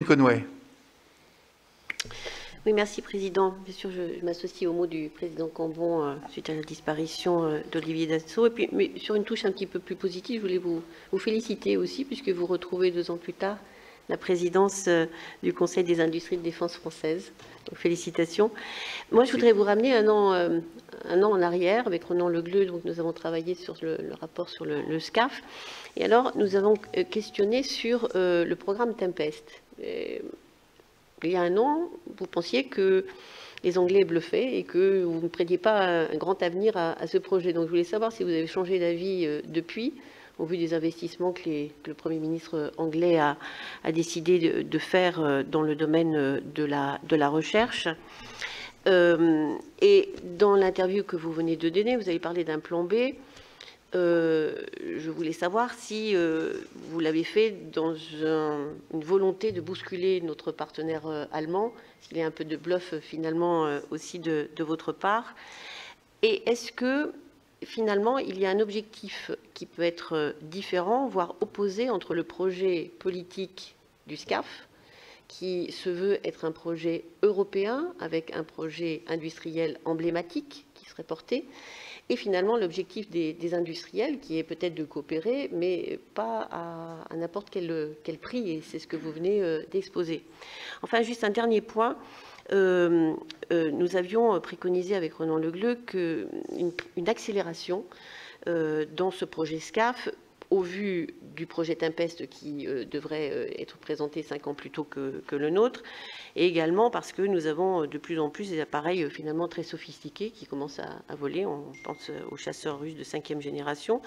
Conway. Oui, merci Président. Bien sûr, je m'associe aux mots du Président Cambon suite à la disparition d'Olivier Dassault. Et puis, mais sur une touche un petit peu plus positive, je voulais vous féliciter aussi, puisque vous retrouvez 2 ans plus tard la présidence du Conseil des industries de défense françaises. Donc, félicitations. Moi, je voudrais vous ramener un an en arrière avec Ronan Le Gleut. Donc, nous avons travaillé sur le rapport sur le SCAF. Et alors, nous avons questionné sur le programme Tempest. Il y a un an, vous pensiez que les Anglais bluffaient et que vous ne prêtiez pas un grand avenir à ce projet. Donc je voulais savoir si vous avez changé d'avis depuis, au vu des investissements que le Premier ministre anglais a décidé de faire dans le domaine de la recherche. Et dans l'interview que vous venez de donner, vous avez parlé d'un plan B. Je voulais savoir si vous l'avez fait dans une volonté de bousculer notre partenaire allemand, s'il y a un peu de bluff finalement aussi de votre part. Et est-ce que finalement il y a un objectif qui peut être différent, voire opposé entre le projet politique du SCAF, qui se veut être un projet européen avec un projet industriel emblématique qui serait porté, et finalement l'objectif des industriels qui est peut-être de coopérer, mais pas à n'importe quel prix, et c'est ce que vous venez d'exposer. Enfin, juste un dernier point. Nous avions préconisé avec Ronan Le Gleut une accélération dans ce projet SCAF, au vu du projet Tempest qui devrait être présenté 5 ans plus tôt que le nôtre, et également parce que nous avons de plus en plus des appareils finalement très sophistiqués qui commencent à voler. On pense aux chasseurs russes de 5e génération.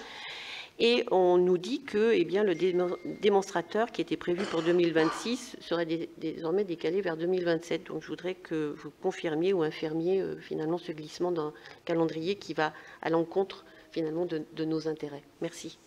Et on nous dit que le démonstrateur qui était prévu pour 2026 serait désormais décalé vers 2027. Donc je voudrais que vous confirmiez ou infirmiez finalement ce glissement dans le calendrier qui va à l'encontre finalement de nos intérêts. Merci.